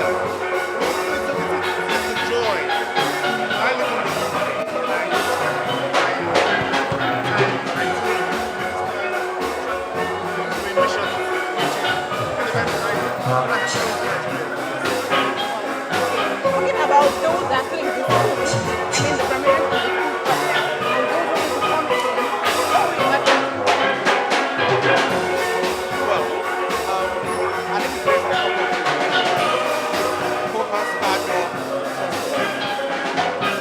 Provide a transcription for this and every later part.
It's a joy. I live in the UK, and I doing missions, and events that I do. That's how Talking about those that think this I mean the Grammarians and the school project, and those who need to come again, what will you like to do? well, I think it's based on a couple of things. Focus, hard work, that will always be.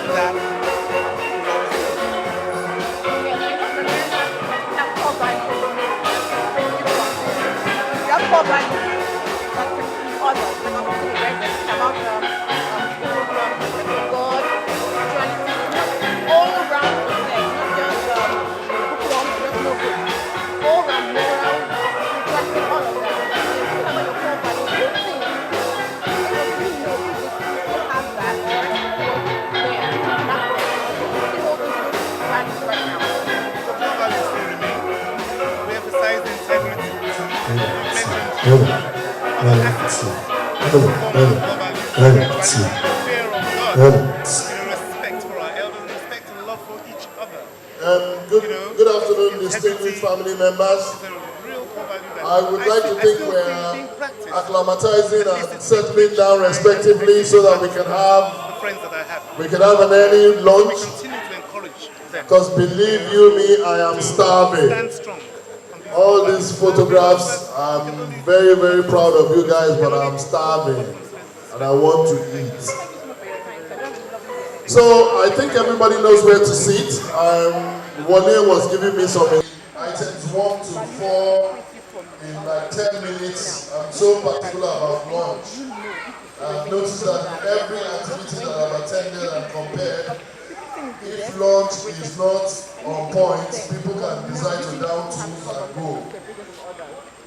Okay, I know Grammarians have core values. We have core values that can be others. We're not talking about respect about respect of God, spirituality, all around respect, not just bookworm, just no book. All around moral, spirituality, all of that. So if you have your core values, you think, you know if the people have that or if it's there, that was still holding to those values right now. So core values still remain. We emphasize integrity. We mentioned other aspects. Form of core values, spirituality, fear of God, respect for our elders, respect and love for each other. Good afternoon, distinguished family members. It's a real core value that I would like to think still we're see being practiced. acclimatizing and settling down respectively so that we can have The friends that I have. an early We lunch. continue to encourage them. Because believe you me, I am starving. Stand strong. on these All values. these photographs, I'm very, very proud of you guys, but I'm starving and I want to eat. So I think everybody knows where to sit. Wale was giving me some items 1 to 4 in like 10 minutes. I'm so particular about lunch. I've noticed that every activity that I've attended and compared, if lunch is not on point, people can decide to down tools and go.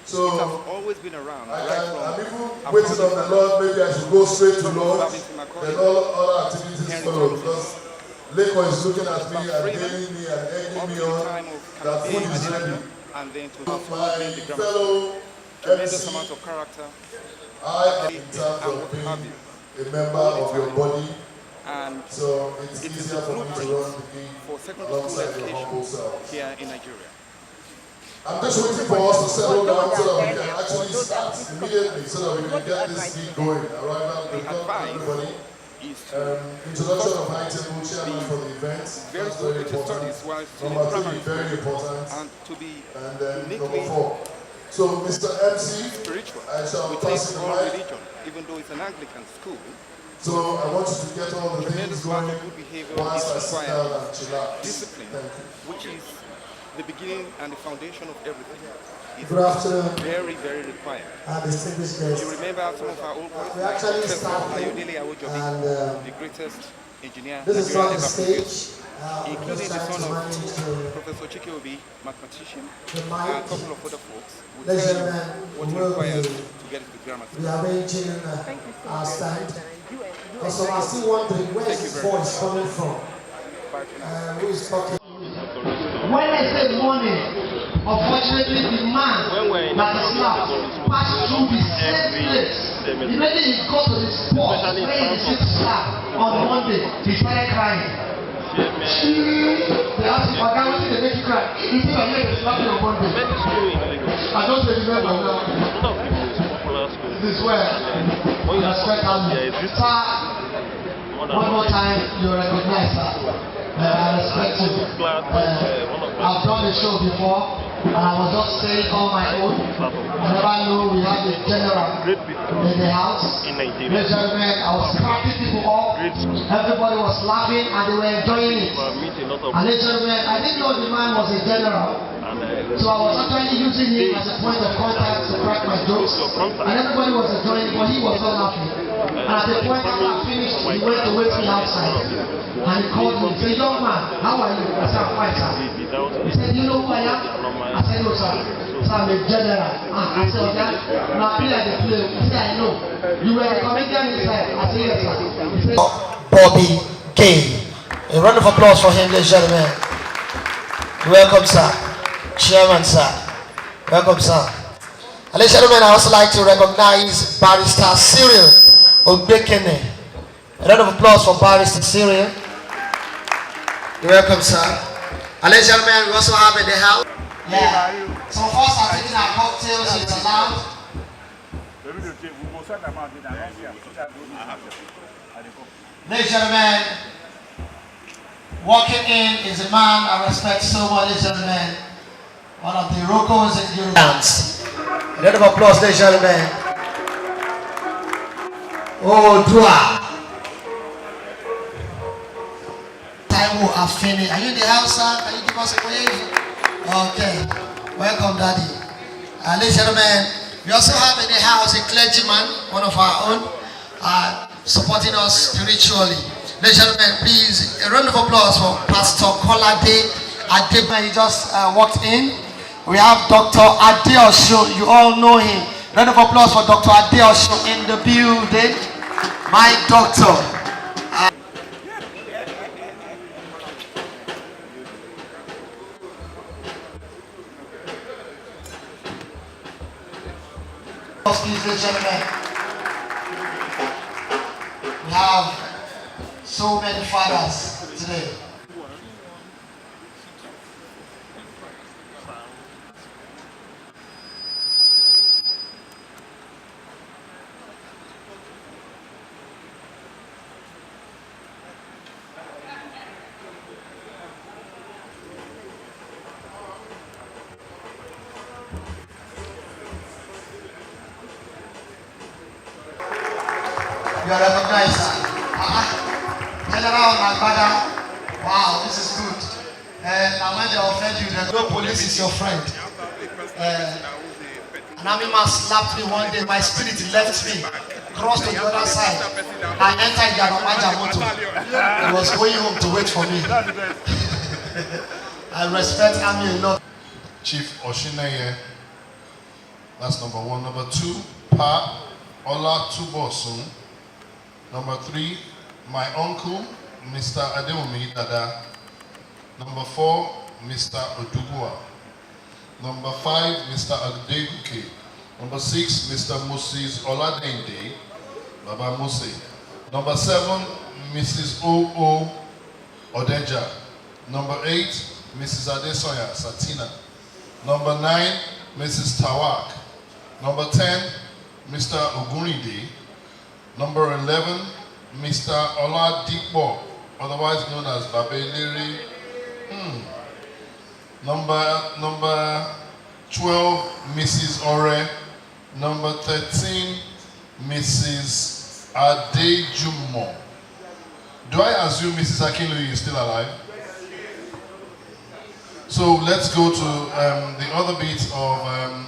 So I've always been around. I'm even waiting on the Lord, maybe I should go straight to lunch, then all other activities follow, because Leko is looking at me and hailing me and egging me on that food is ready. And then to My fellow tremendous MC, amount of character. I am in terms of being a member of your body, And so it's it is easier the for me to blueprint run the game for secondary school alongside your humble education self. here in Nigeria. I'm just waiting for us to settle down so that we can actually start immediately, so that we can get this thing going. Arrival, we've got everybody. Is to Introduction of high table chairman for the event. very That's good very to important. studies while still in Number primary 3, very important. and to be And then number uniquely 4. So, Mr. MC, spiritual. I shall We pass take the all mic. religion, even though it's an Anglican school. So, I want you to get all the things Tremendous amount going of good behavior whilst I is sit required. down and chillax. Discipline, Thank you. which is the beginning and the foundation of everything. It's Good afternoon, very, very required. distinguished guests. You remember some of our old boys, We like actually Professor started, Ayodele Awojobi, and the greatest engineer this is Nigeria not the ever produced, stage. We're including just the trying son to of manage the Professor Chikeobi, mathematician, mic. and a couple of other folks will Ladies tell and you gentlemen, what we it will requires be to get into grammar school. rearranging our stand. Because some are still wondering where Thank you this very voice coming from. Bye for now. Who is talking? When I say morning, unfortunately the man that is now passed through the same place. Immediately he got to the spot where he sit slap on Monday, he started crying. They asked him, "Oga, what did they make you cry?" He said, "I heard they slapped you on Monday." I don't remember now. This is where respect and sir, one more time you recognize her. I respect you. I've done the show before, and I was just saying on my own. I never knew we had a general in the house. Ladies and gentlemen, I was cracking people up. Everybody was laughing and they were enjoying it. And ladies and gentlemen, I didn't know the man was a general. So I was actually using him as a point of contact to crack my jokes. And everybody was enjoying it, but he was not laughing. And at the point after I finished, he went to wait me outside. And he called me, he said, "Young man, how are you?" I said, "I'm fine, sir." He said, "You know who I am?" I said, "No, sir." So I'm a general. I said, "Okay, now play like the play." He said, "I know. You were a comedian inside." I said, "Yes, sir." He said, Bobby Gay. A round of applause for him, ladies and gentlemen. Welcome, sir. Chairman, sir. Welcome, sir. And ladies and gentlemen, I also like to recognize Barrister Cyril Obekene. A round of applause for Barrister Syria. You're welcome, sir. And ladies and gentlemen, we also have in the house. Yeah. So first are taking our cocktails, it's allowed. Ladies and gentlemen, walking in is a man I respect so much, ladies and gentlemen. One of the Rocos in Europe. Dance. A round of applause, ladies and gentlemen. Oh, Dua. Taiwo Afeni. Are you in the house, sir? Can you give us a wave? Okay. Welcome, Daddy. Ladies and gentlemen, we also have in the house a clergyman, one of our own, supporting us spiritually. Ladies and gentlemen, please, a round of applause for Pastor Kolade Adeba. He just walked in. We have Dr. Ade Osho. You all know him. Round of applause for Dr. Ade Osho in the building. My doctor. Ladies and gentlemen, we have so many fathers today. You are recognized, sir. General Nagbada. Wow, this is good. Now when they offend you, the no police is your friend. An army man slapped me one day, my spirit left me, crossed to the other side. I entered Yaromaja motor. He was going home to wait for me. I respect army a lot. Chief Oshineye, that's number 1. Number 2, Pa Ola Tubosun. Number 3, my uncle, Mr. Adewumi Dada. Number 4, Mr. Odubua. Number 5, Mr. Agdeguke. Number 6, Mr. Moses Oladende, Baba Mose. Number 7, Mrs. O.O. Odeja. Number 8, Mrs. Adesoya Satina. Number 9, Mrs. Tawak. Number 10, Mr. Ogunride. Number 11, Mr. Oladipo, otherwise known as Babelere. Number 12, Mrs. Ore. Number 13, Mrs. Adejumo. Do I assume Mrs. Akinlu is still alive? So let's go to the other bits of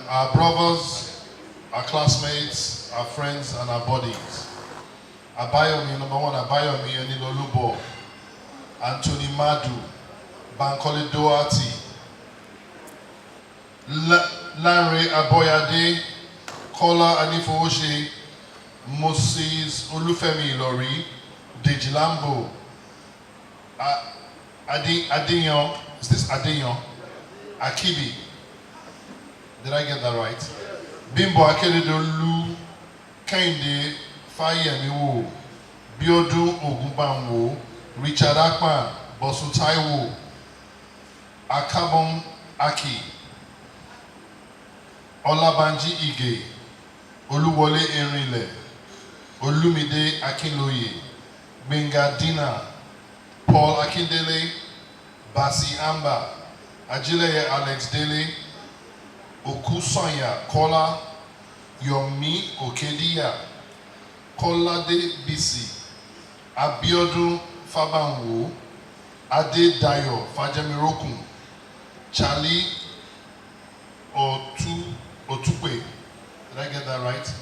our brothers, our classmates, our friends, and our buddies. Abayomi, number 1, Abayomi Onilolubo, Anthony Madu, Bankole Doati, Lanre Aboyade, Kola Anifowoshe, Moses Olufemi Lori, Dejilambo, Adeyan, is this Adeyan? Akibi, did I get that right? Bimbo Akeredolu, Kende Fayemiwo, Biodun Ogunbanwo, Richard Akpan, Bosu Taiwo, Akabon Aki, Olabanji Ige, Oluwole Erinle, Olumide Akinloye, Benga Dina, Paul Akindele, Basi Amba, Ajileye Alex Dele, Okusonya Kola, Yomi Okedia, Kolade Bisi, Abiodun Fabanwo, Ade Dayo Fajemirokun, Charlie Otupe, did I get that right?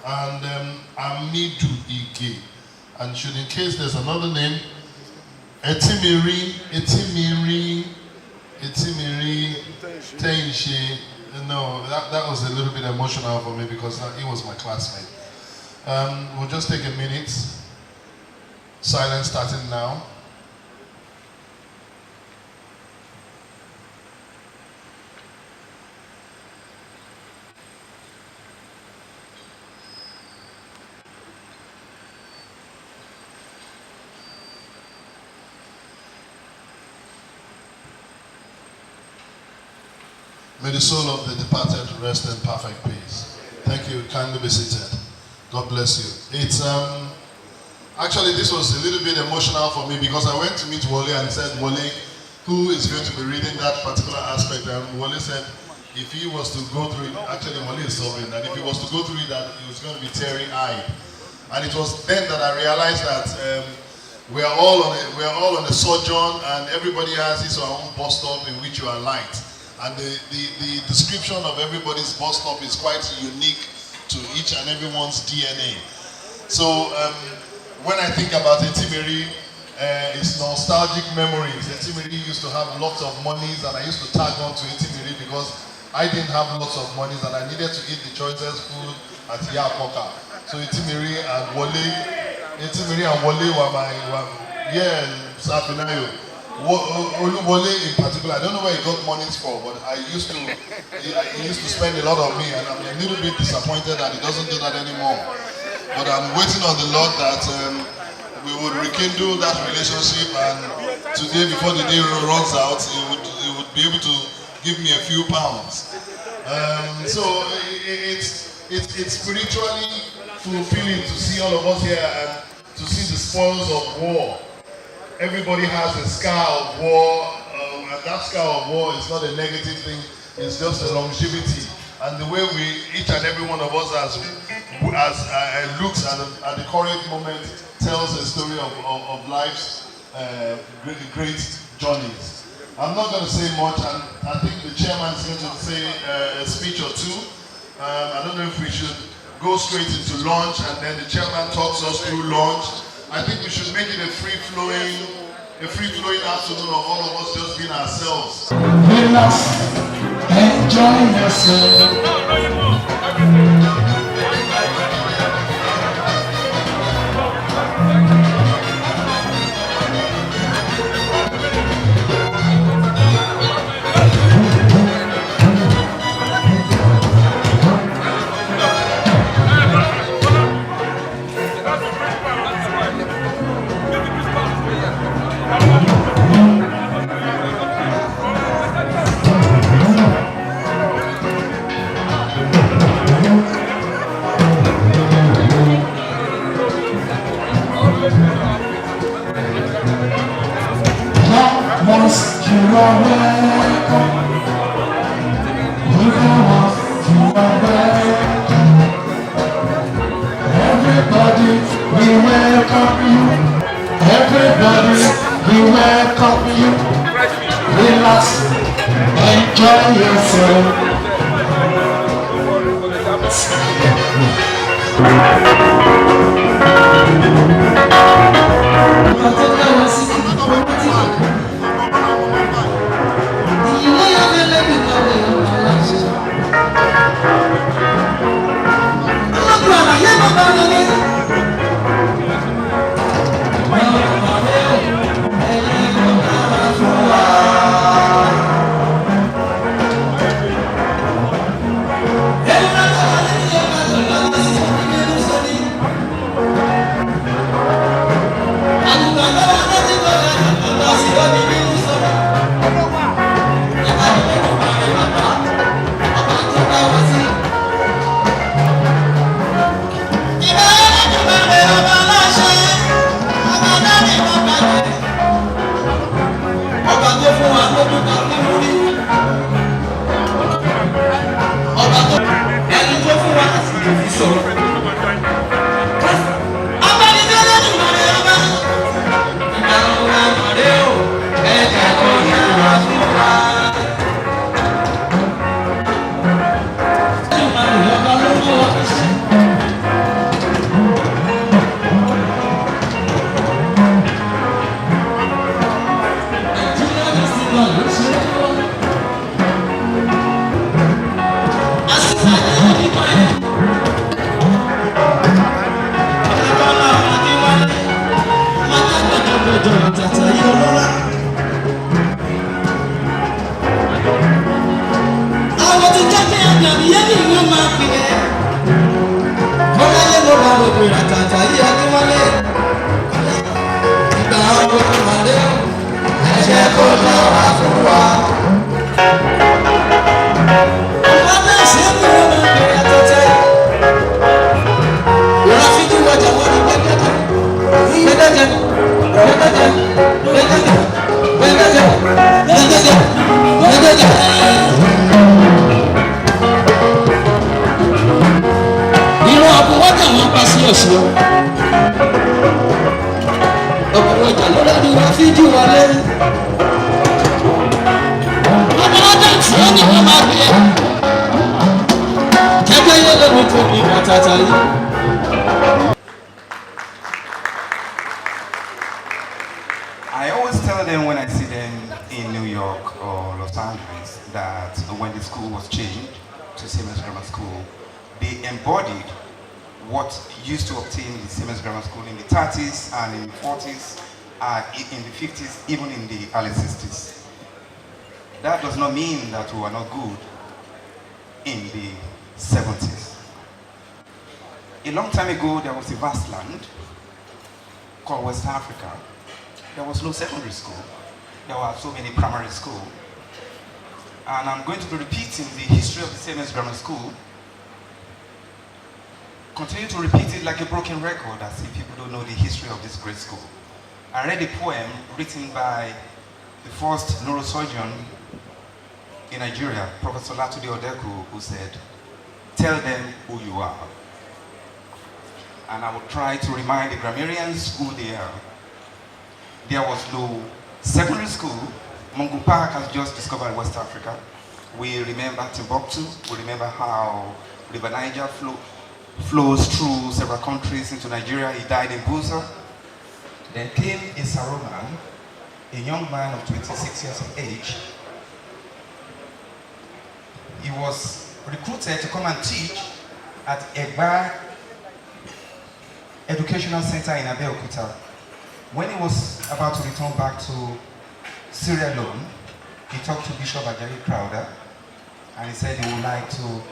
And Amidu Ige. And should in case there's another name, Etimiri Tenshi. No, that was a little bit emotional for me because he was my classmate. We'll just take a minute. Silence starting now. May the soul of the departed rest in perfect peace. Thank you. Kindly be seated. God bless you. It's actually, this was a little bit emotional for me because I went to meet Wole and said, Wole, who is going to be reading that particular aspect? And Wole said, if he was to go through it, actually Wole is solving that if he was to go through it, that he was going to be teary-eyed. And it was then that I realized that we are all on a sojourn, and everybody has his own bus stop in which you are light. And the description of everybody's bus stop is quite unique to each and everyone's DNA. So when I think about Etimeri, it's nostalgic memories. Etimeri used to have lots of monies, and I used to tag on to Etimeri because I didn't have lots of monies and I needed to eat the choicest food at Yapoka. So Etimeri and Wole were my, Safinayo. Wole in particular, I don't know where he got monies for, but he used to spend a lot of me, and I'm a little bit disappointed that he doesn't do that anymore. But I'm waiting on the Lord that we would rekindle that relationship, and today, before the day runs out, he would be able to give me a few pounds. So it's spiritually fulfilling to see all of us here and to see the spoils of war. Everybody has a scar of war, and that scar of war is not a negative thing, it's just a longevity. And the way each and every one of us looks at the current moment tells a story of life's great journeys. I'm not going to say much, and I think the chairman is going to say a speech or two. I don't know if we should go straight into lunch and then the chairman talks us through lunch. I think we should make it a free-flowing afternoon of all of us just being ourselves. Relax, enjoy yourself. Once you are welcome, once you are welcome. Everybody, we welcome you. Everybody, we welcome you. Relax, enjoy yourself. ìran àbúwọ́ táwọn pa sí ọ̀ṣun ọ̀pọ̀lọpọ̀ ìjà ló lọ́dún wọn fi jí wọlé ọmọ ọdún tí ó ní wọn máa gbé kẹgbẹ́ yẹn lóbi tó ní bàtàtà yìí. I always tell them when I see them in New York or Los Angeles that when the school was changed to Siemens Grammar School, they embodied what used to obtain the Siemens Grammar School in the 30s and in the 40s, in the 50s, even in the early 60s. That does not mean that we were not good in the 70s. A long time ago, there was a vast land called West Africa. There was no secondary school. There were so many primary schools. And I'm going to be repeating the history of the Siemens Grammar School. Continue to repeat it like a broken record as if people don't know the history of this great school. I read a poem written by the first neurosurgeon in Nigeria, Professor Latude Odeku, who said, "Tell them who you are." And I will try to remind the grammarians who they are. There was no secondary school. Mungu Park has just discovered West Africa. We remember Timbuktu. We remember how River Niger flows through several countries into Nigeria. He died in Buza. Then came a Saroman, a young man of 26 years of age. He was recruited to come and teach at Egba Educational Center in Abeokuta. When he was about to return back to Sierra Leone, he talked to Bishop Ajayi Crowder and he said he would like to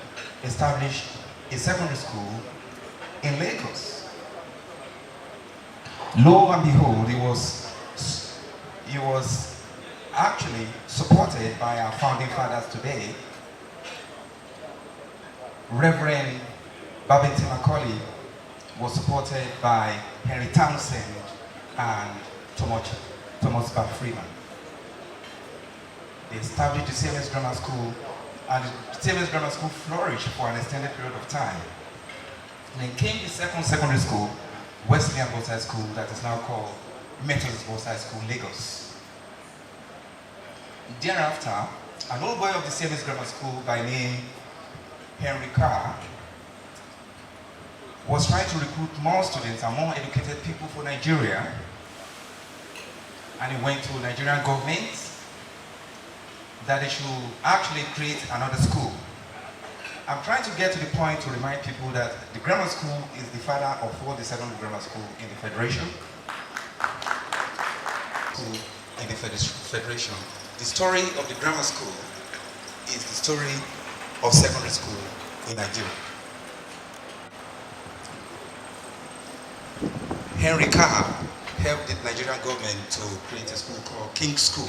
establish a secondary school in Lagos. Lo and behold, he was actually supported by our founding fathers today. Reverend Babington Macaulay was supported by Henry Townsend and Thomas Bach Freeman. They established the Siemens Grammar School, and the Siemens Grammar School flourished for an extended period of time. And then came the second secondary school, Wesleyan Boys High School, that is now called Methodist Boys High School, Lagos. Thereafter, an old boy of the Siemens Grammar School by name Henry Carr was trying to recruit more students and more educated people for Nigeria. And he went to Nigerian government that they should actually create another school. I'm trying to get to the point to remind people that the grammar school is the father of all the secondary grammar school in the Federation. The story of the grammar school is the story of secondary school in Nigeria. Henry Carr helped the Nigerian government to create a school called King's School.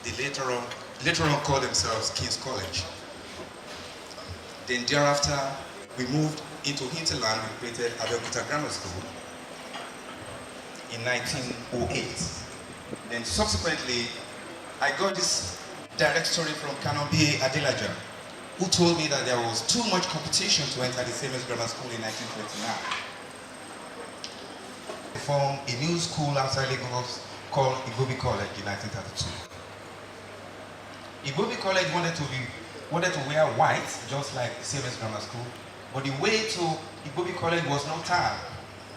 They later on called themselves King's College. Then thereafter, we moved into hinterland and created Abeokuta Grammar School in 1908. Then subsequently, I got this direct story from Kanobi Adelaja, who told me that there was too much competition to enter the Siemens Grammar School in 1929. They formed a new school outside Lagos called Igbobi College in 1932. Igbobi College wanted to wear white, just like Siemens Grammar School, but the way to Igbobi College was not tarred.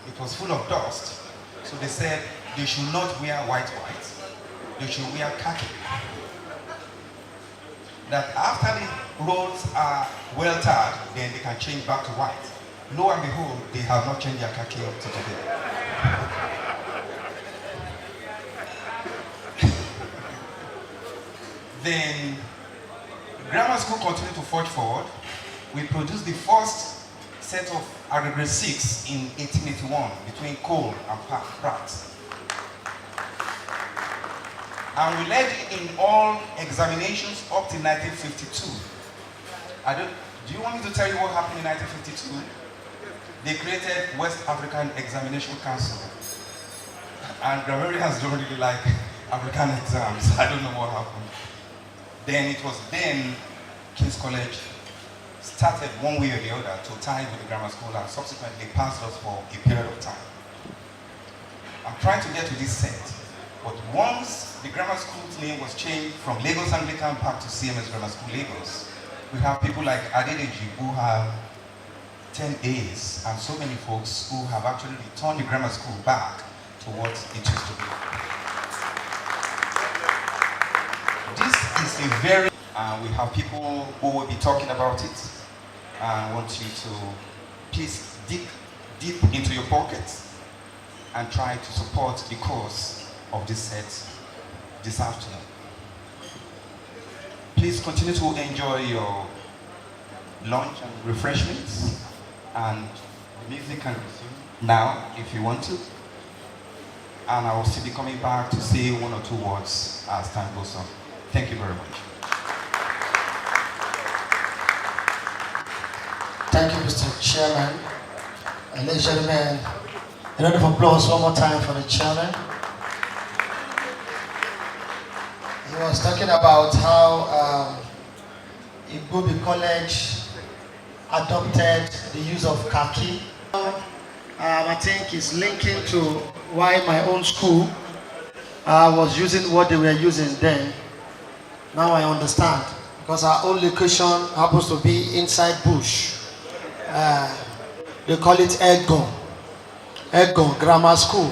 It was full of dust. So they said they should not wear white, they should wear khaki. That after the roads are well tarred, then they can change back to white. Lo and behold, they have not changed their khaki up to today. Then grammar school continued to forge forward. We produced the first set of aggregate 6 in 1881 between Cole and Pratt. And we led in all examinations up to 1952. Do you want me to tell you what happened in 1952? They created West African Examination Council. And grammarians don't really like African exams. I don't know what happened. Then it was then King's College started one way or the other to tie with the grammar school and subsequently passed us for a period of time. I'm trying to get to this set, but once the grammar school's name was changed from Lagos Anglican back to CMS Grammar School Lagos, we have people like Adedeji who have 10 A's and so many folks who have actually returned the grammar school back to what it used to be. This is a very, we have people who will be talking about it. I want you to please dig deep into your pockets and try to support the cause of this set this afternoon. Please continue to enjoy your lunch and refreshments, and the music can resume now if you want to. And I will still be coming back to say one or two words as time goes on. Thank you very much. Thank you, Mr. Chairman. And ladies and gentlemen, a round of applause one more time for the chairman. He was talking about how Igbobi College adopted the use of khaki. I think it's linking to why my own school was using what they were using then. Now I understand, because our own location happens to be inside bush. They call it Egon Grammar School.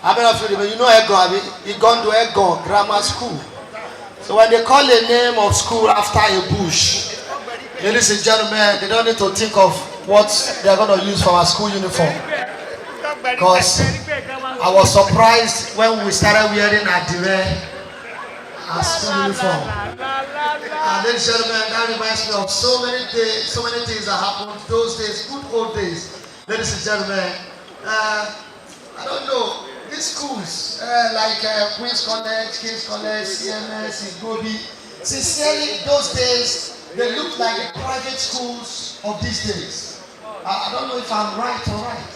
I don't know if you know Egon. You gone to Egon Grammar School. So when they call a name of school after a bush, ladies and gentlemen, they don't need to think of what they're going to use for our school uniform. Because I was surprised when we started wearing our school uniform. And ladies and gentlemen, that reminds me of so many things that happened those days, good old days. Ladies and gentlemen, I don't know, these schools like Queen's College, King's College, CMS, Igbobi, sincerely, those days, they look like the private schools of these days. I don't know if I'm right or right.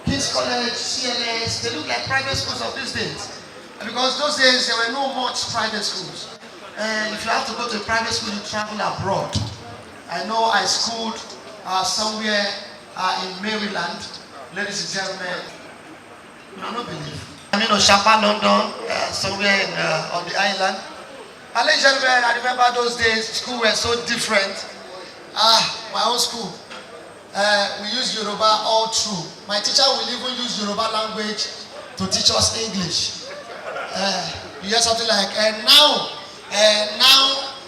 King's College, CMS, they look like private schools of these days. Because those days, there were no much private schools. And if you have to go to a private school, you travel abroad. I know I schooled somewhere in Maryland. Ladies and gentlemen, I don't believe. I mean, Oshapa, London, somewhere on the island. And ladies and gentlemen, I remember those days, school were so different. My own school, we use Yoruba all through. My teacher will even use Yoruba language to teach us English. You hear something like, now,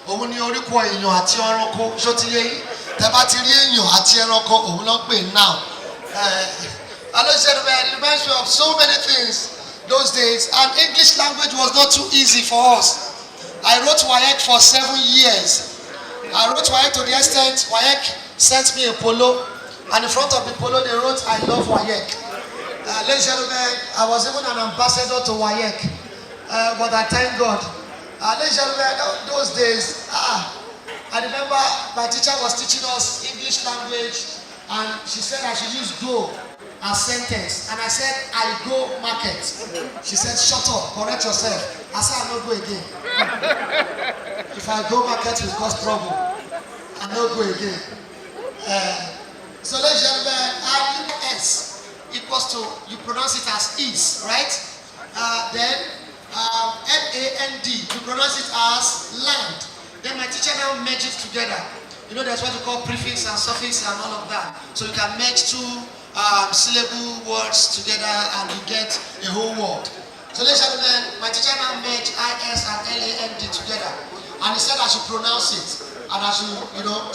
òun ni orúkọ èèyàn àti ẹranko ṣó ti yé yín tẹ́ bá ti rí èèyàn àti ẹranko òun ló pè now. It reminds me of so many things those days, and English language was not too easy for us. I wrote WAEC for 7 years. I wrote WAEC to the extent WAEC sent me a polo, and in front of the polo they wrote I love WAEC. Ladies and gentlemen, I was even an ambassador to WAEC, but I thank God. Ladies and gentlemen, those days, I remember my teacher was teaching us English language, and she said I should use go as sentence, and I said I go market. She said shut up, correct yourself. I said I no go again. If I go market will cause trouble. I no go again. So ladies and gentlemen, S equals to, you pronounce it as is, right? Then L-A-N-D, you pronounce it as land. Then my teacher now merged it together. You know, there's what we call prefix and suffix and all of that. So you can merge two syllable words together and you get a whole word. So ladies and gentlemen, my teacher now merged I-S and L-A-N-D together. And he said I should pronounce it. And I should,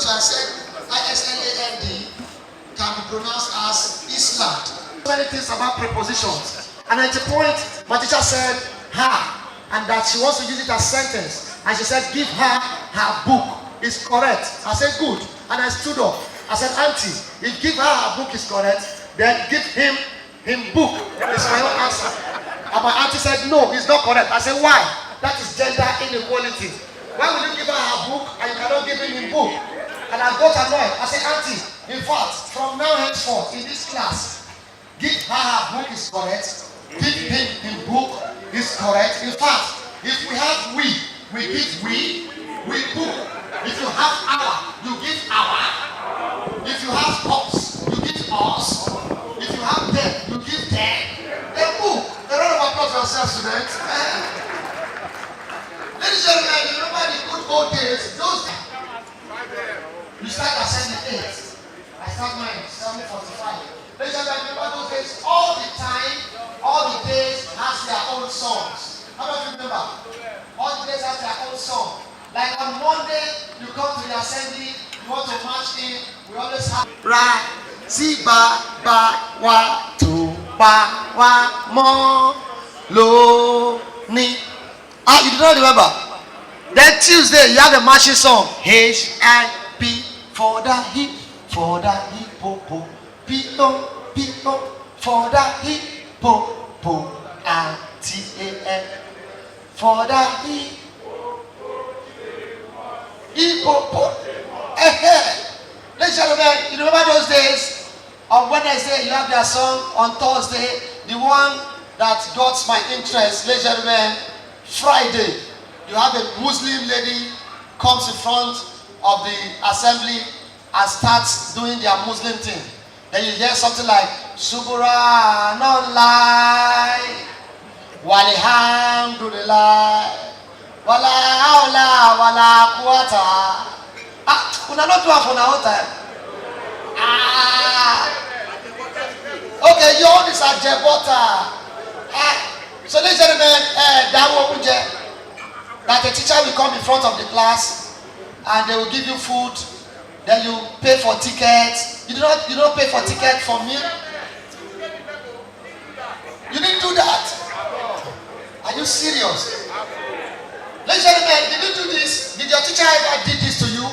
so I said I-S-L-A-N-D can be pronounced as Island. So many things about prepositions. And at the point, my teacher said, her, and that she wants to use it as sentence, and she said give her her book. It's correct. I said good, and I stood up. I said, auntie, if give her her book is correct, then give him book. It's my own answer. And my auntie said no, it's not correct. I said why? That is gender inequality. Why will you give her her book and you cannot give him book? And I got annoyed. I said, auntie, in fact, from now henceforth in this class, give her her book is correct, give him in book is correct. In fact, if we have we give we book. If you have our, you give our. If you have us, you give us. If you have them, you give them. A book. A round of applause for yourself, students. Ladies and gentlemen, you remember the good old days? Those days. You start assembly 8. I start mine 7:45. Ladies and gentlemen, remember those days? All the time, all the days has their own songs. How many of you remember? All the days have their own song. Like on Monday, you come to the assembly, you want to march in, we always have Ra, Si, Ba, Wa, Tu, Ba, Wa, Mo, Lo, Ni. Ah, you do not remember? Then Tuesday, you have the marching song. H-I-P, for the hip, po, po. P-O, for the hip, po, and T-A-N, for the hip. Ladies and gentlemen, you remember those days? On Wednesday, you have their song. On Thursday, the one that got my interest, ladies and gentlemen, Friday, you have a Muslim lady comes in front of the assembly and starts doing their Muslim thing. Then you hear something like Subhanallah, Walhamdulillah. Wala hawla wala quwwata. Una not do for now time. Okay, your own is a jebota. So ladies and gentlemen, that the teacher will come in front of the class and they will give you food. Then you pay for tickets. You don't pay for ticket for meal. You didn't do that. Are you serious? Ladies and gentlemen, did you do this? Did your teacher ever did this to you?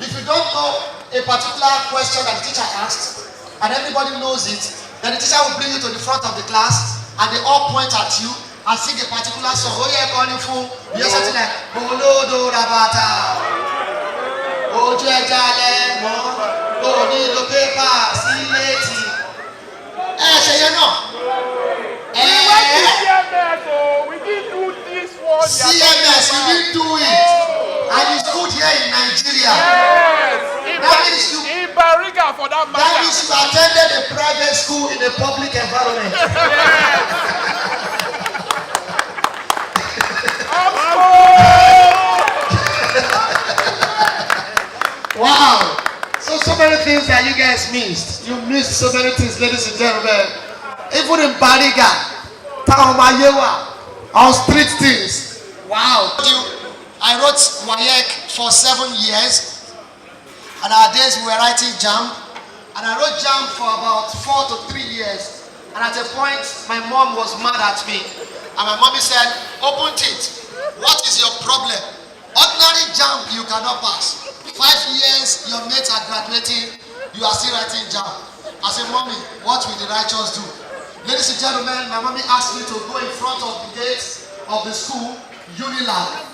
If you don't know a particular question that the teacher asked, and everybody knows it, then the teacher will bring you to the front of the class, and they all point at you and sing a particular song. Oh yeah, calling for you hear something like Bolodo Rabata, Ojo Ejale, Oh Nilo Paper, Sileti. Say you know. CMS, you didn't do it. And you stood here in Nigeria. Yes. In Bariga for that matter. That means you attended a private school in a public environment. Wow. So many things that you guys missed. You missed so many things, ladies and gentlemen. Even in Bariga, Taomayewa, on street things. Wow. I wrote WAEC for 7 years, and our days we were writing JAMB, and I wrote JAMB for about 4 to 3 years, and at a point my mom was mad at me, and my mommy said, open it, what is your problem? Ordinary JAMB you cannot pass. 5 years your mates are graduating, you are still writing JAMB. I said, mommy, what will the righteous do? Ladies and gentlemen, my mommy asked me to go in front of the gates of the school, Unilag.